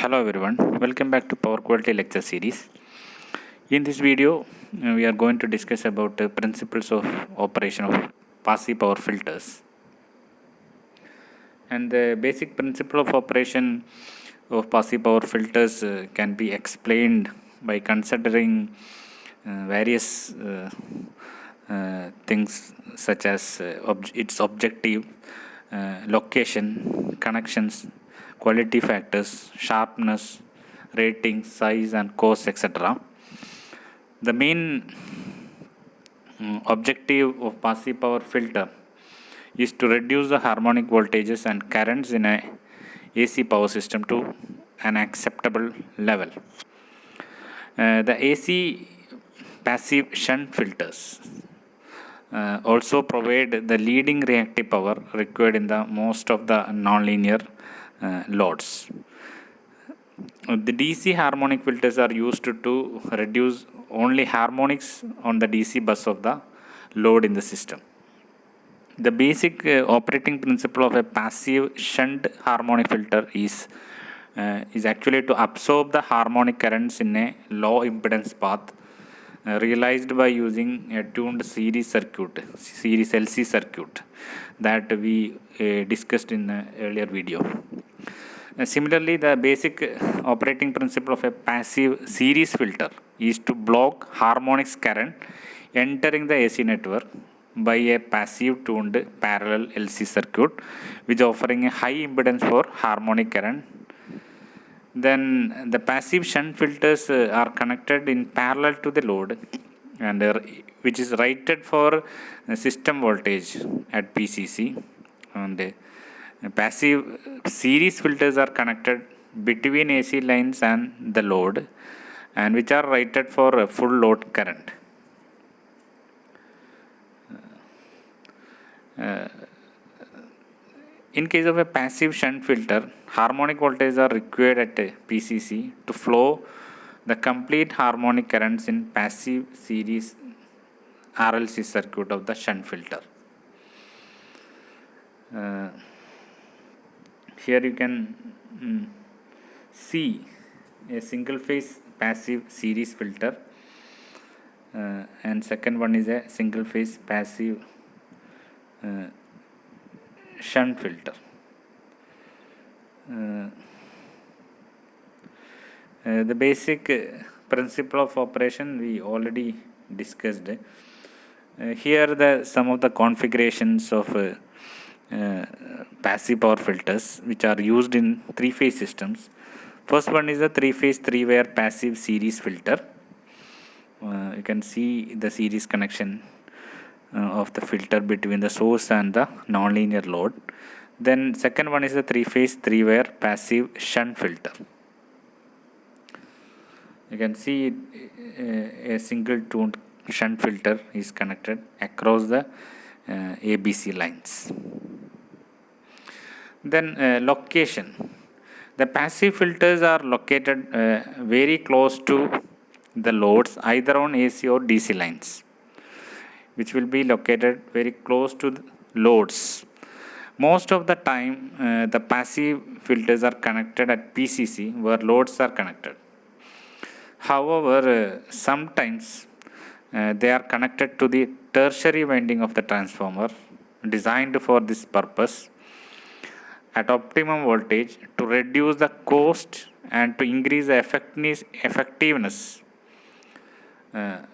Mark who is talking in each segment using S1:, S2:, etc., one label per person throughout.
S1: Hello everyone, welcome back to Power Quality Lecture Series. In this video, we are going to discuss about the principles of operation of passive power filters. And the basic principle of operation of passive power filters can be explained by considering various things such as its objective, location, connections, quality factors, sharpness, rating, size, and cost, etc. The main objective of passive power filter is to reduce the harmonic voltages and currents in a AC power system to an acceptable level. The AC passive shunt filters also provide the leading reactive power required in the most of the nonlinear loads. The DC harmonic filters are used to reduce only harmonics on the DC bus of the load in the system. The basic operating principle of a passive shunt harmonic filter is actually to absorb the harmonic currents in a low impedance path realized by using a tuned series LC circuit that we discussed in the earlier video. Similarly, the basic operating principle of a passive series filter is to block harmonics current entering the AC network by a passive tuned parallel LC circuit which offering a high impedance for harmonic current. Then the passive shunt filters are connected in parallel to the load and which is rated for system voltage at PCC, and passive series filters are connected between AC lines and the load and which are rated for full load current. In case of a passive shunt filter, harmonic voltages are required at PCC to flow the complete harmonic currents in passive series RLC circuit of the shunt filter. Here you can see a single phase passive series filter and second one is a single phase passive shunt filter. The basic principle of operation we already discussed. Here some of the configurations of passive power filters which are used in three-phase systems. First one is a three-phase three-wire passive series filter. You can see the series connection of the filter between the source and the nonlinear load. Then second one is the three-phase three-wire passive shunt filter. You can see a single tuned shunt filter is connected across the ABC lines. Then location. The passive filters are located very close to the loads either on AC or DC lines, which will be located very close to the loads. Most of the time the passive filters are connected at PCC where loads are connected. However, sometimes they are connected to the tertiary winding of the transformer designed for this purpose at optimum voltage to reduce the cost and to increase the effectiveness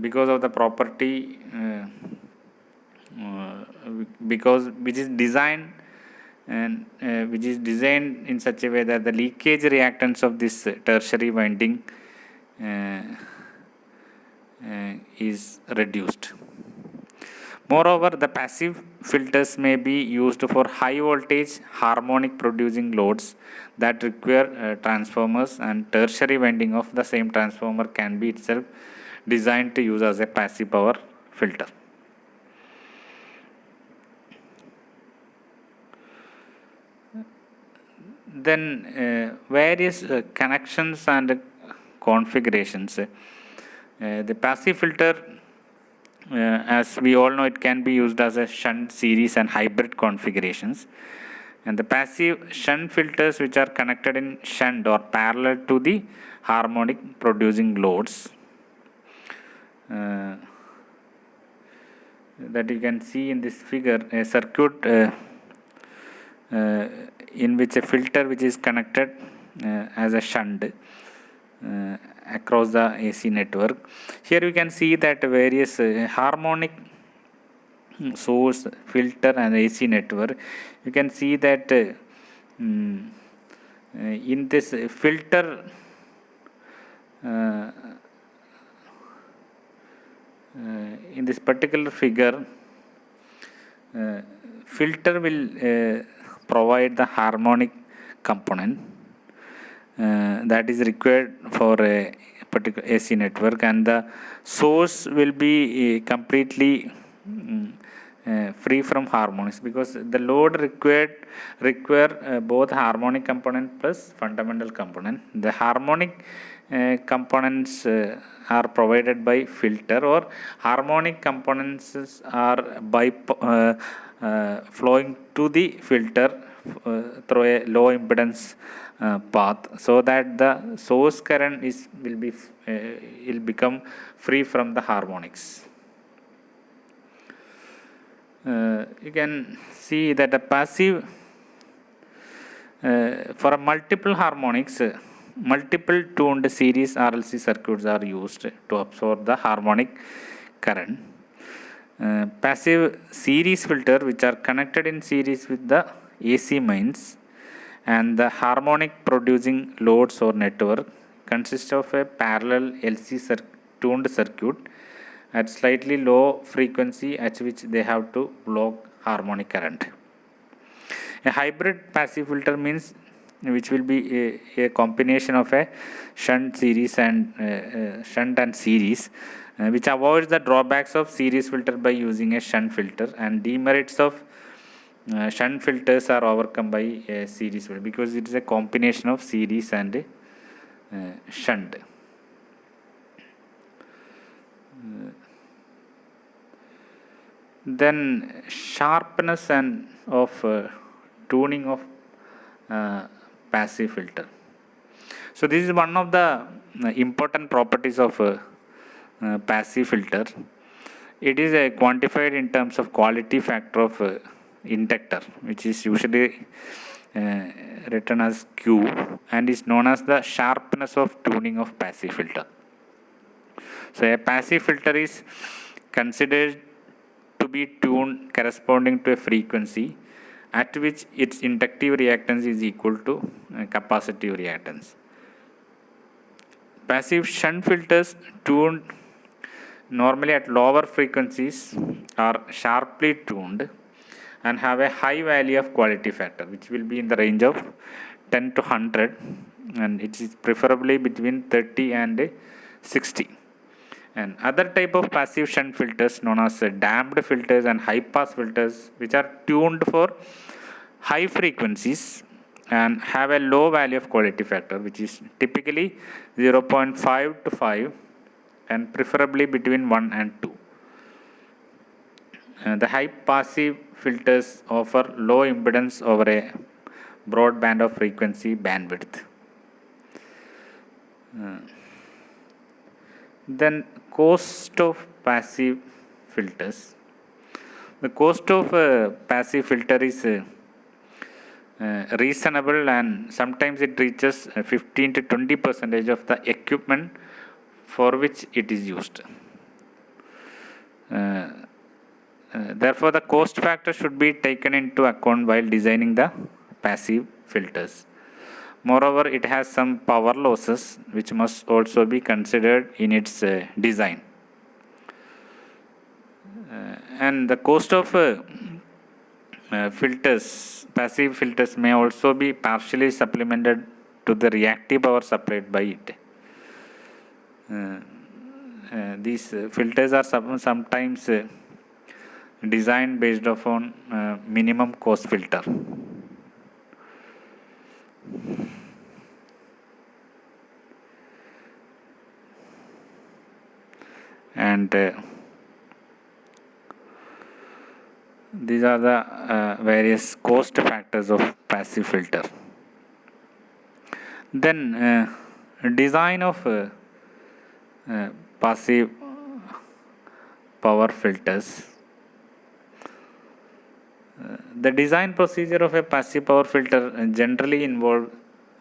S1: because of the property which is designed in such a way that the leakage reactance of this tertiary winding is reduced. Moreover, the passive filters may be used for high voltage harmonic producing loads that require transformers, and tertiary winding of the same transformer can be itself designed to use as a passive power filter. Then various connections and configurations. The passive filter, as we all know, it can be used as a shunt, series and hybrid configurations. And the passive shunt filters, which are connected in shunt or parallel to the harmonic producing loads, that you can see in this figure, a circuit in which a filter which is connected as a shunt across the AC network. Here you can see that various harmonic source, filter and AC network. You can see that in this filter in this particular figure, filter will provide the harmonic component that is required for a particular AC network, and the source will be completely free from harmonics, because the load require both harmonic component plus fundamental component. The harmonic components are provided by filter, or harmonic components are by flowing to the filter through a low impedance path, so that the source current will become free from the harmonics. You can see that the passive for multiple harmonics, multiple tuned series RLC circuits are used to absorb the harmonic current. Passive series filter, which are connected in series with the AC mains and the harmonic producing loads or network, consists of a parallel LC tuned circuit at slightly low frequency at which they have to block harmonic current. A hybrid passive filter means which will be a combination of a shunt and series, which avoids the drawbacks of series filter by using a shunt filter, and demerits of shunt filters are overcome by a series filter, because it is a combination of series and shunt. Then sharpness and of tuning of passive filter. So this is one of the important properties of passive filter. It is quantified in terms of quality factor of inductor, which is usually written as Q, and is known as the sharpness of tuning of passive filter. So a passive filter is considered to be tuned corresponding to a frequency at which its inductive reactance is equal to capacitive reactance. Passive shunt filters tuned normally at lower frequencies are sharply tuned and have a high value of quality factor, which will be in the range of 10 to 100, and it is preferably between 30 and 60. And other type of passive shunt filters, known as damped filters and high pass filters, which are tuned for high frequencies and have a low value of quality factor, which is typically 0.5 to 5 and preferably between 1 and 2. The high passive filters offer low impedance over a broad band of frequency bandwidth. Then cost of passive filters. The cost of passive filter is reasonable, and sometimes it reaches 15 to 20% of the equipment for which it is used. Therefore, the cost factor should be taken into account while designing the passive filters. Moreover, it has some power losses which must also be considered in its design. And the cost of passive filters may also be partially supplemented to the reactive power supplied by it. These filters are sometimes designed based upon minimum cost filter. And these are the various cost factors of passive filter. Then design of passive power filters. The design procedure of a passive power filter generally involve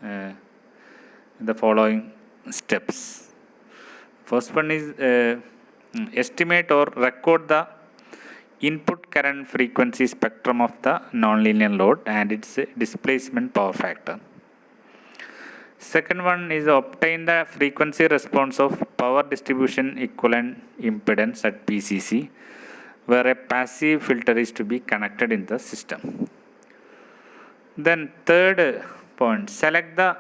S1: the following steps. First one is estimate or record the input current frequency spectrum of the nonlinear load and its displacement power factor. Second one is obtain the frequency response of power distribution equivalent impedance at PCC, where a passive filter is to be connected in the system. Then third point, select the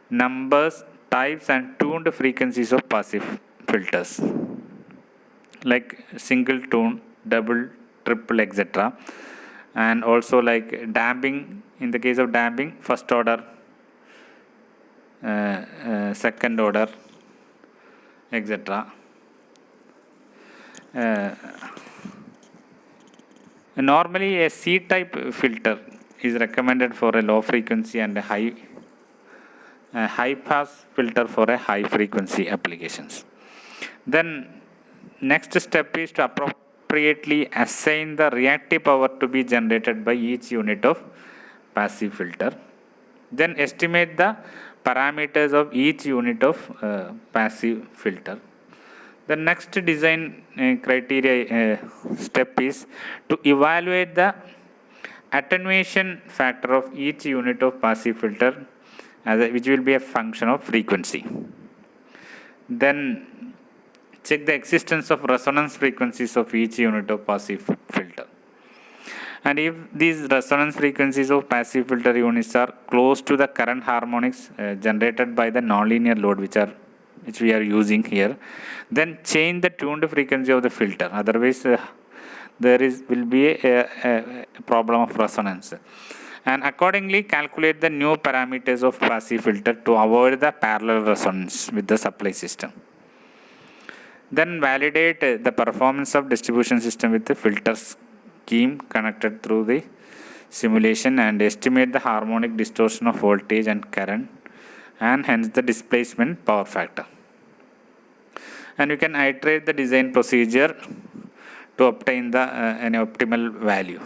S1: numbers, types and tuned frequencies of passive filters, like single tone, double, triple, etc. And also like damping. In the case of damping, first order, second order, etc. Normally a C-type filter is recommended for a low frequency and a high pass filter for a high frequency applications. Then next step is to appropriately assign the reactive power to be generated by each unit of passive filter. Then estimate the parameters of each unit of passive filter. The next design criteria step is to evaluate the attenuation factor of each unit of passive filter, which will be a function of frequency. Then check the existence of resonance frequencies of each unit of passive filter. And if these resonance frequencies of passive filter units are close to the current harmonics generated by the nonlinear load which we are using here, then change the tuned frequency of the filter. Otherwise, will be a problem of resonance. And accordingly, calculate the new parameters of passive filter to avoid the parallel resonance with the supply system. Then validate the performance of distribution system with the filter scheme connected through the simulation and estimate the harmonic distortion of voltage and current and hence the displacement power factor. And you can iterate the design procedure to obtain the an optimal value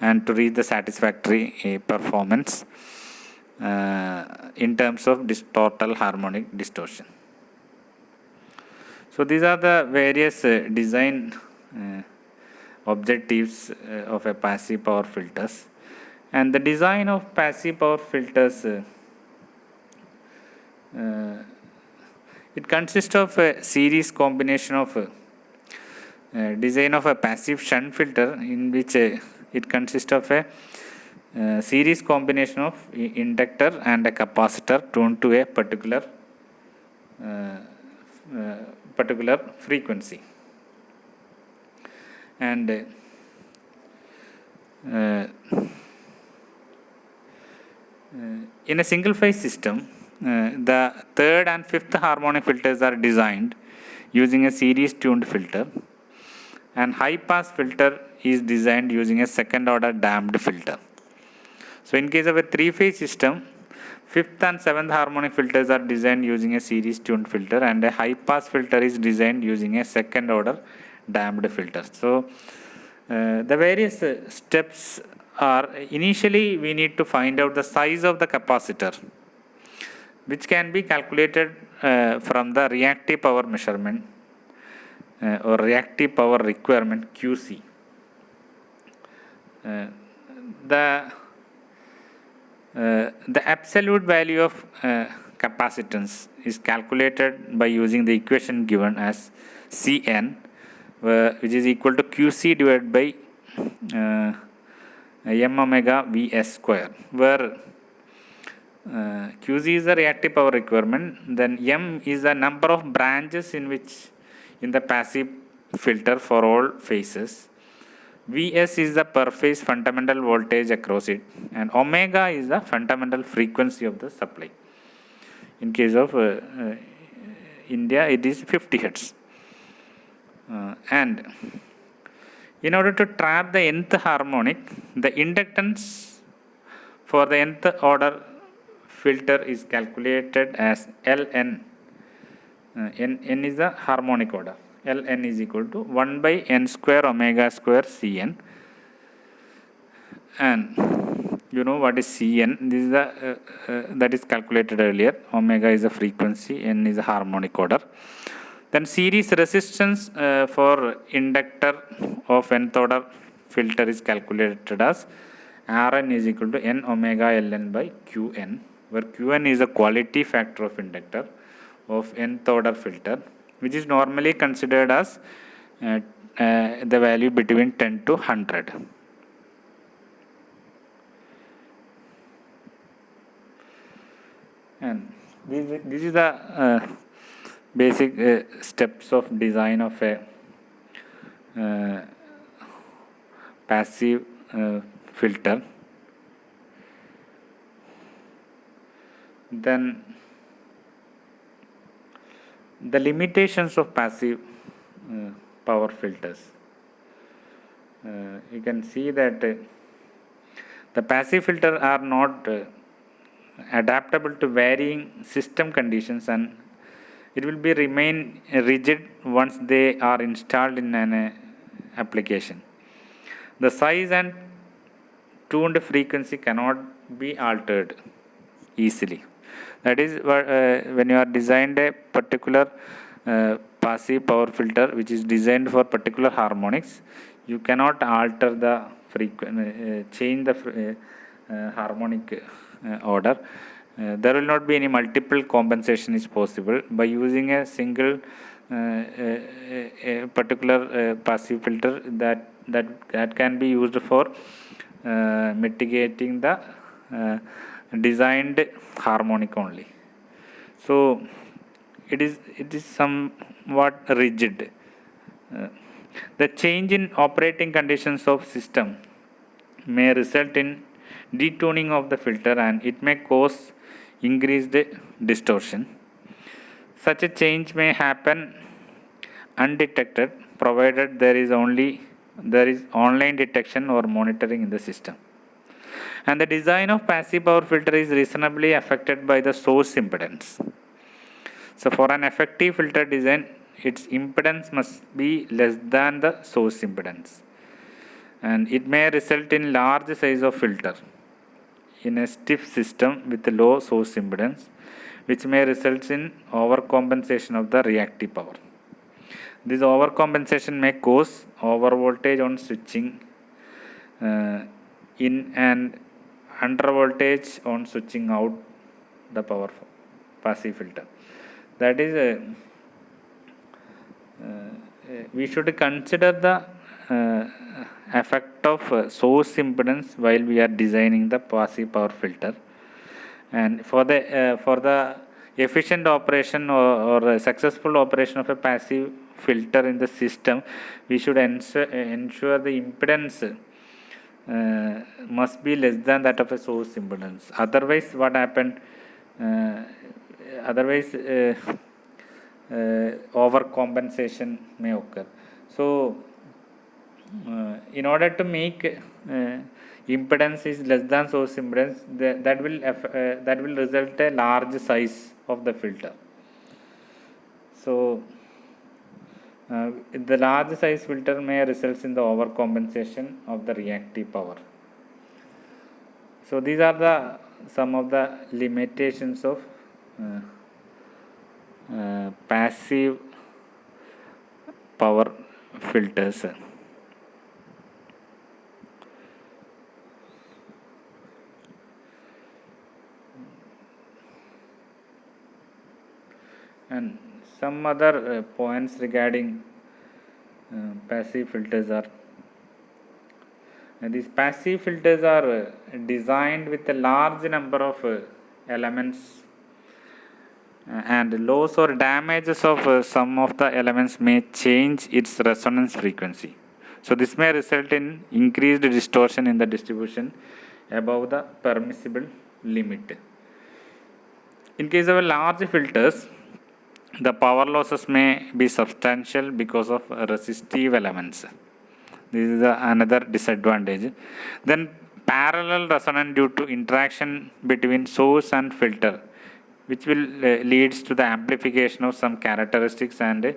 S1: and to reach the satisfactory performance in terms of total harmonic distortion. So these are the various design objectives of a passive power filters. And the design of passive power filters, it consists of a series combination of design of a passive shunt filter in which it consists of a series combination of inductor and a capacitor tuned to a particular frequency. And in a single phase system, the third and fifth harmonic filters are designed using a series tuned filter, and high pass filter is designed using a second order damped filter. So in case of a three phase system, fifth and seventh harmonic filters are designed using a series tuned filter, and a high pass filter is designed using a second order damped filter. So the various steps are, initially we need to find out the size of the capacitor, which can be calculated from the reactive power measurement or reactive power requirement QC. The absolute value of capacitance is calculated by using the equation given as Cn, which is equal to QC divided by m omega Vs square, where QC is the reactive power requirement, then m is the number of branches in the passive filter for all phases, Vs is the per phase fundamental voltage across it, and omega is the fundamental frequency of the supply. In case of India, it is 50 Hz. And In order to trap the nth harmonic, the inductance for the nth order filter is calculated as Ln. N is the harmonic order. Ln is equal to 1 by n square omega square Cn. And you know what is Cn? This is the that is calculated earlier. Omega is the frequency, n is the harmonic order. Then series resistance for inductor of nth order filter is calculated as Rn is equal to n omega Ln by Qn, where Qn is a quality factor of inductor of nth order filter, which is normally considered as the value between 10 to 100. And this is the basic steps of design of a passive filter. Then the limitations of passive power filters. You can see that the passive filter are not adaptable to varying system conditions, and it will be remain rigid once they are installed in an application. The size and tuned frequency cannot be altered easily. That is when you are designed a particular passive power filter which is designed for particular harmonics, you cannot alter the change the harmonic order. There will not be any multiple compensation is possible by using a single a particular passive filter that can be used for mitigating the designed harmonic only. So it is somewhat rigid. The change in operating conditions of system may result in detuning of the filter, and it may cause increased distortion. Such a change may happen undetected provided there is online detection or monitoring in the system. And the design of passive power filter is reasonably affected by the source impedance. So for an effective filter design, its impedance must be less than the source impedance, and it may result in large size of filter in a stiff system with low source impedance, which may result in overcompensation of the reactive power. This overcompensation may cause overvoltage on switching in and undervoltage on switching out the power passive filter. That is we should consider the effect of source impedance while we are designing the passive power filter. And for the efficient operation or a successful operation of a passive filter in the system, we should ensure the impedance must be less than that of a source impedance. Otherwise, what happened? Overcompensation may occur. So, in order to make impedance is less than source impedance, that will result a large size of the filter. So the large size filter may result in the overcompensation of the reactive power. So these are some of the limitations of passive power filters. And some other points regarding passive filters are, these passive filters are designed with a large number of elements, and loss or damages of some of the elements may change its resonance frequency. So this may result in increased distortion in the distribution above the permissible limit. In case of large filters, the power losses may be substantial because of resistive elements. This is another disadvantage. Then parallel resonance due to interaction between source and filter, which will leads to the amplification of some characteristics and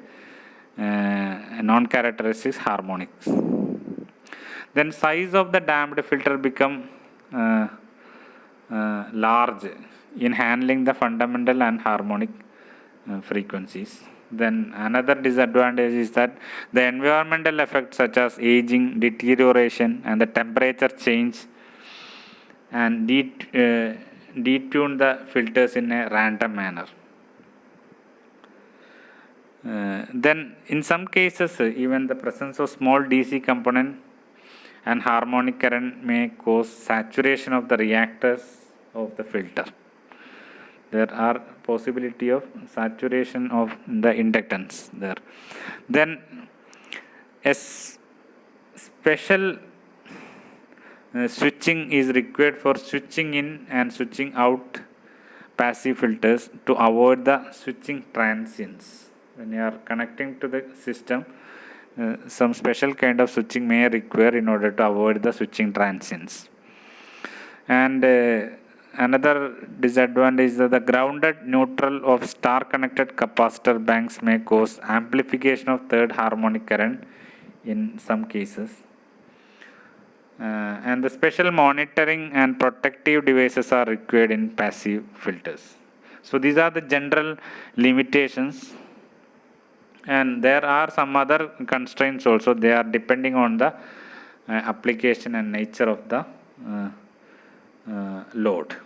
S1: non-characteristics harmonics. Then size of the damped filter become large in handling the fundamental and harmonic frequencies. Then another disadvantage is that the environmental effects such as aging, deterioration, and the temperature change and detune the filters in a random manner. Then in some cases, even the presence of small DC component and harmonic current may cause saturation of the reactors of the filter. There are possibility of saturation of the inductance there. Then a special switching is required for switching in and switching out passive filters to avoid the switching transients. When you are connecting to the system, some special kind of switching may require in order to avoid the switching transients. And another disadvantage is that the grounded neutral of star connected capacitor banks may cause amplification of third harmonic current in some cases. And the special monitoring and protective devices are required in passive filters. So these are the general limitations, and there are some other constraints also. They are depending on the application and nature of the load.